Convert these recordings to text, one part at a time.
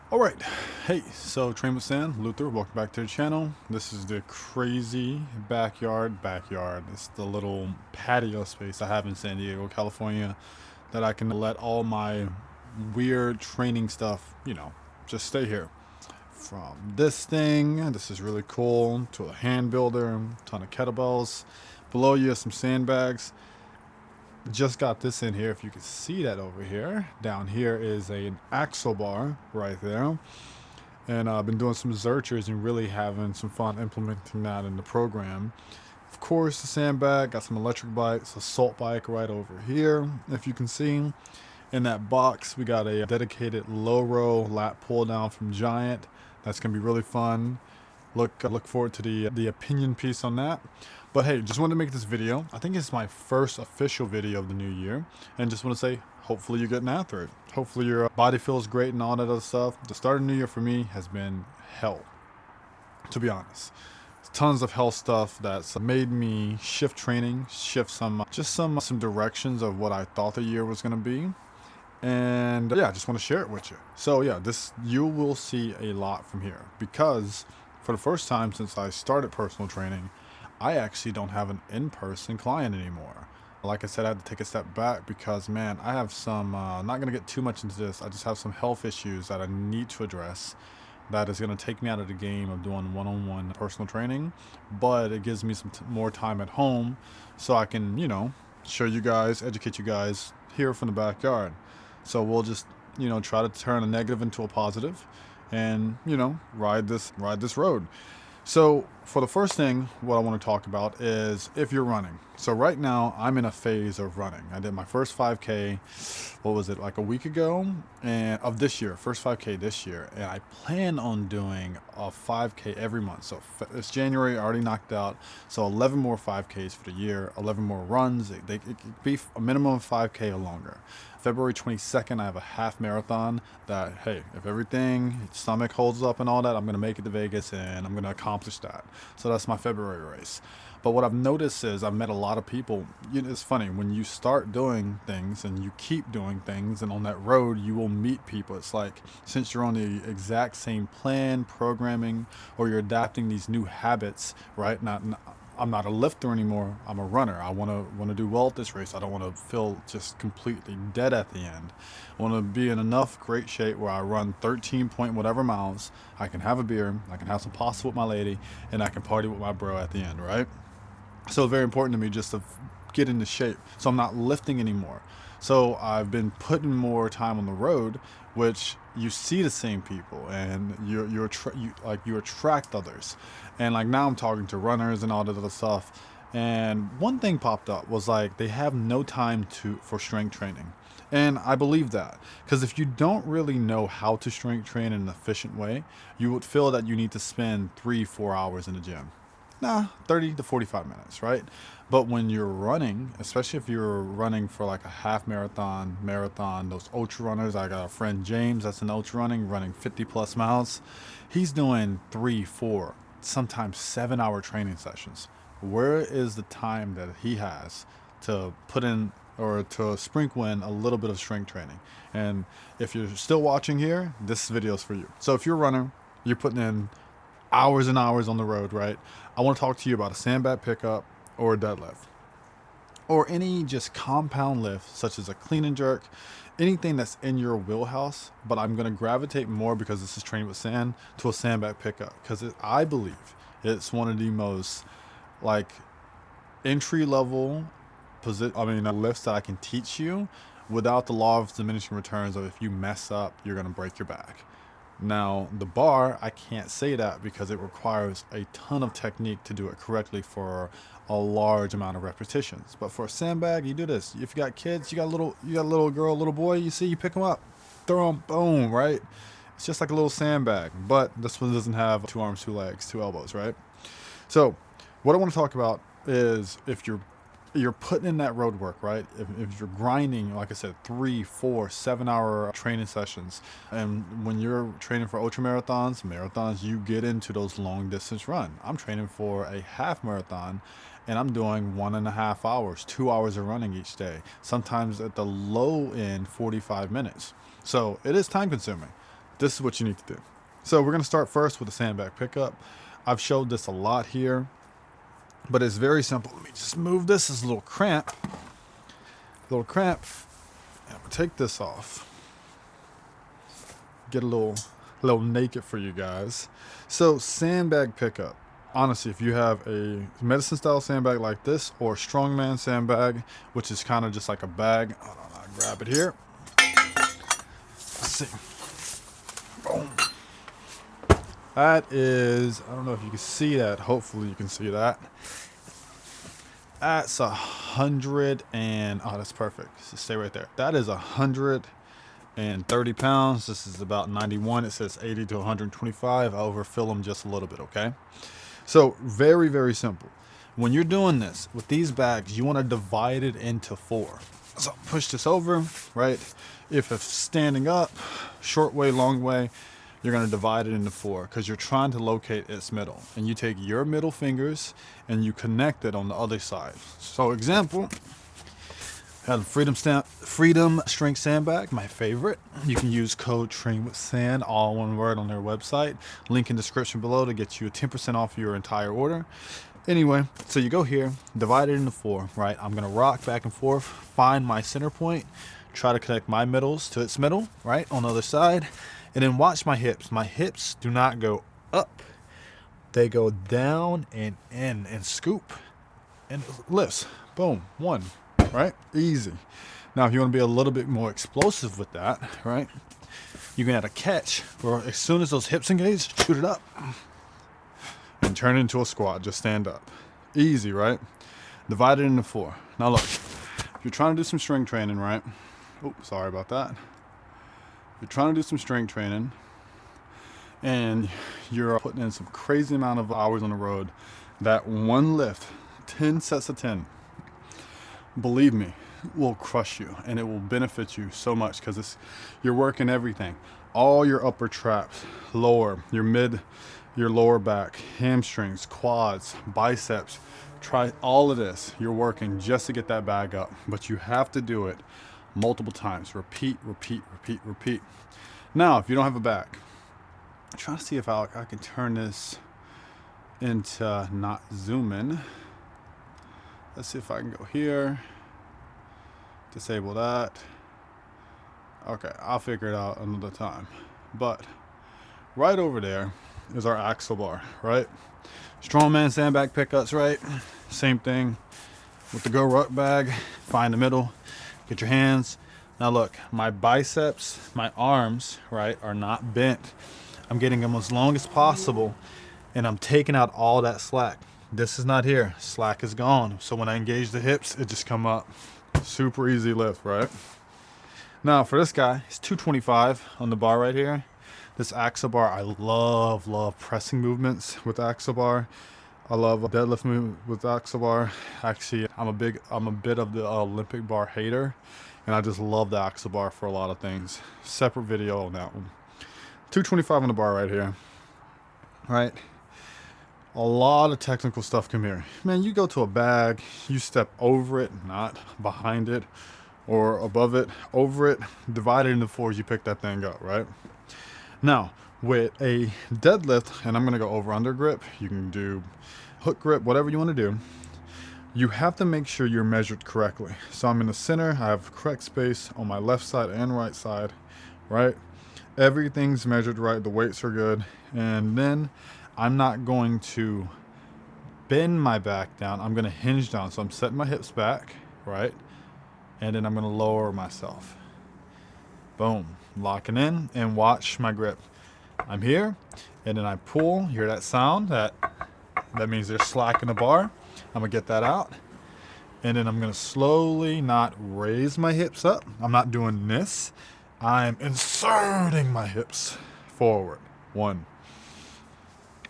All right, hey, so Train with Sand, Luther, welcome back to the channel. This is the crazy backyard. It's the little patio space I have in San Diego, California, that I can let all my weird training stuff, just stay here. From this thing, this is really cool, to a hand builder, ton of kettlebells. Below you have some sandbags. Just got this in here, if you can see that over here. Down here is an axle bar right there. And I've been doing some Zerchers and really having some fun implementing that in the program. Of course, the sandbag, got some electric bikes, a salt bike right over here. If you can see, in that box, we got a dedicated low row lat pull down from Giant. That's gonna be really fun. Look forward to the opinion piece on that. But hey, just wanted to make this video. I think it's my first official video of the new year, and just want to say, hopefully you're getting after it. Hopefully your body feels great and all that other stuff. The start of the new year for me has been hell, to be honest. Tons of health stuff that's made me shift training, shift some directions of what I thought the year was gonna be. And yeah, I just want to share it with you. So yeah, this you will see a lot from here because for the first time since I started personal training, I actually don't have an in-person client anymore. Like I said, I had to take a step back because man, I have some not going to get too much into this. I just have some health issues that I need to address that is going to take me out of the game of doing one-on-one personal training, but it gives me some more time at home so I can, show you guys, educate you guys here from the backyard. So we'll just, try to turn a negative into a positive and, ride this road. So for the first thing, what I want to talk about is if you're running. So right now I'm in a phase of running. I did my first 5K, what was it, like a week ago, and of this year, first 5K this year, and I plan on doing a 5K every month. So it's January, I already knocked out. So 11 more 5Ks for the year, 11 more runs. It could be a minimum of 5K or longer. February 22nd, I have a half marathon that, hey, if everything, stomach holds up and all that, I'm going to make it to Vegas and I'm going to accomplish that. So that's my February race. But what I've noticed is I've met a lot of people. It's funny, when you start doing things and you keep doing things and on that road, you will meet people. It's like since you're on the exact same plan, programming, or you're adapting these new habits, right? I'm not a lifter anymore. I'm a runner. I want to do well at this race. I don't want to feel just completely dead at the end. I want to be in enough great shape where I run 13 point whatever miles. I can have a beer. I can have some pasta with my lady, and I can party with my bro at the end, right? So it's very important to me just to get into shape. So I'm not lifting anymore. So I've been putting more time on the road, which you see the same people and you attract others. And like now I'm talking to runners and all that other stuff. And one thing popped up was like they have no time for strength training. And I believe that because if you don't really know how to strength train in an efficient way, you would feel that you need to spend 3-4 hours in the gym. Nah, 30 to 45 minutes, right? But when you're running, especially if you're running for like a half marathon, those ultra runners, I got a friend James that's in ultra running 50 plus miles. He's doing 3, 4, sometimes 7 hour training sessions. Where is the time that he has to put in or to sprinkle in a little bit of strength training? And if you're still watching here, this video is for you. So if you're a runner, you're putting in hours and hours on the road, right? I want to talk to you about a sandbag pickup or a deadlift or any just compound lift such as a clean and jerk, anything that's in your wheelhouse. But I'm going to gravitate more because this is training with sand to a sandbag pickup because I believe it's one of the most like entry level lifts that I can teach you without the law of diminishing returns of if you mess up, you're going to break your back. Now, the bar, I can't say that because it requires a ton of technique to do it correctly for a large amount of repetitions. But for a sandbag, you do this. If you got kids, you got a little girl, little boy, you pick them up, throw them, boom, right? It's just like a little sandbag, but this one doesn't have 2 arms, 2 legs, 2 elbows, right? So, what I want to talk about is if you're putting in that road work, right? If you're grinding, like I said, 3, 4, 7 hour training sessions. And when you're training for ultra marathons, you get into those long distance run. I'm training for a half marathon and I'm doing 1.5 hours, 2 hours of running each day. Sometimes at the low end, 45 minutes. So it is time consuming. this is what you need to do. So we're going to start first with the sandbag pickup. I've showed this a lot here, but it's very simple. Let me just move this. It's a little cramp. I'm going to take this off. Get a little naked for you guys. So sandbag pickup. Honestly, if you have a medicine style sandbag like this, or strongman sandbag, which is kind of just like a bag. Hold on, I'll grab it here. Let's see. Boom. That is, I don't know if you can see that. Hopefully you can see that. That's 100 and, oh, that's perfect. So stay right there. That is 130 pounds. This is about 91. It says 80 to 125. I overfill them just a little bit, okay? So very, very simple. When you're doing this with these bags, you want to divide it into 4. So push this over, right? If it's standing up, short way, long way, you're going to divide it into 4 because you're trying to locate its middle. And you take your middle fingers and you connect it on the other side. So example, I have a Freedom Strength Sandbag, my favorite. You can use code TRAINWITHSAND, all one word, on their website. Link in description below to get you a 10% off your entire order. Anyway, so you go here, divide it into 4, right? I'm going to rock back and forth, find my center point, try to connect my middles to its middle, right, on the other side. And then watch my hips. My hips do not go up. They go down and in and scoop. And it lifts. Boom. 1. Right? Easy. Now, if you want to be a little bit more explosive with that, right, you can add a catch where as soon as those hips engage, shoot it up. And turn it into a squat. Just stand up. Easy, right? Divide it into 4. Now, look. If you're trying to do some strength training, right? Oh, sorry about that. You're trying to do some strength training and you're putting in some crazy amount of hours on the road, that one lift, 10 sets of 10, believe me, will crush you and it will benefit you so much because you're working everything, all your upper traps, lower, your lower back, hamstrings, quads, biceps, try all of this. You're working just to get that bag up, but you have to do it multiple times. Repeat, repeat, repeat, repeat. Now, if you don't have a bag, I'm trying to see if I can turn this into not zoom in. Let's see if I can go here. Disable that. Okay, I'll figure it out another time. But right over there is our axle bar, right? Strongman sandbag pickups, right? Same thing with the Go Ruck bag. Find the middle. Get your hands. Now look, my biceps, my arms, right, are not bent. I'm getting them as long as possible and I'm taking out all that slack. This is not here. Slack is gone. So when I engage the hips, it just come up. Super easy lift, right? Now for this guy, it's 225 on the bar right here. This axle bar, I love pressing movements with axle bar. I love a deadlift move with axle bar. Actually, I'm a bit of the Olympic bar hater, and I just love the axle bar for a lot of things. Separate video on that one. 225 on the bar right here. Right? A lot of technical stuff come here. Man, you go to a bag, you step over it, not behind it, or above it, over it, divide it into 4, you pick that thing up, right? Now, with a deadlift, and I'm going to go over under grip, you can do hook grip, whatever you want to do, you have to make sure you're measured correctly. So I'm in the center, I have correct space on my left side and right side, right? Everything's measured right, the weights are good, and then I'm not going to bend my back down, I'm going to hinge down. So I'm setting my hips back, right? And then I'm going to lower myself. Boom, locking in, and watch my grip. I'm here, and then I pull. You hear that sound? That means there's slack in the bar. I'm gonna get that out, and then I'm gonna slowly not raise my hips up. I'm not doing this. I'm inserting my hips forward. 1,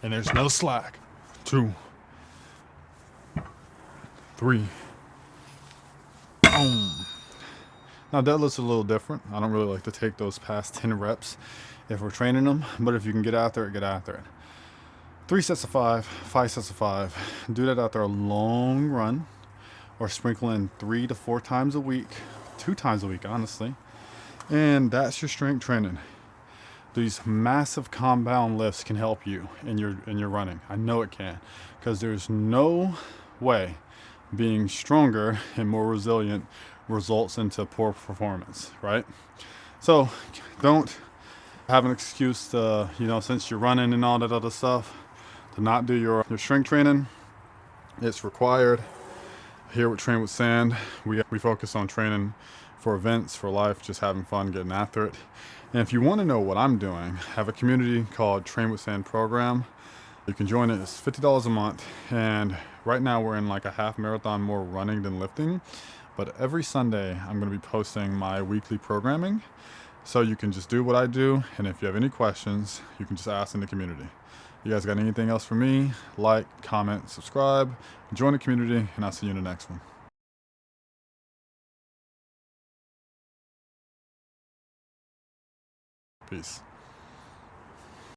and there's no slack. 2, 3. Boom. Now deadlift's a little different. I don't really like to take those past 10 reps if we're training them, but if you can get after it, get after it. 3 sets of 5, 5 sets of 5. Do that after a long run, or sprinkle in 3 to 4 times a week, 2 times a week, honestly. And that's your strength training. these massive compound lifts can help you in your running. I know it can, because there's no way being stronger and more resilient results into poor performance, right? So don't have an excuse to, since you're running and all that other stuff, to not do your strength training. It's required. Here with Train with Sand, we focus on training for events, for life, just having fun, getting after it. And if you want to know what I'm doing, I have a community called Train with Sand program. You can join it. It's $50 a month. And right now we're in like a half marathon, more running than lifting. But every Sunday, I'm going to be posting my weekly programming. So you can just do what I do. And if you have any questions, you can just ask in the community. You guys got anything else for me? Like, comment, subscribe, join the community, and I'll see you in the next one. Peace.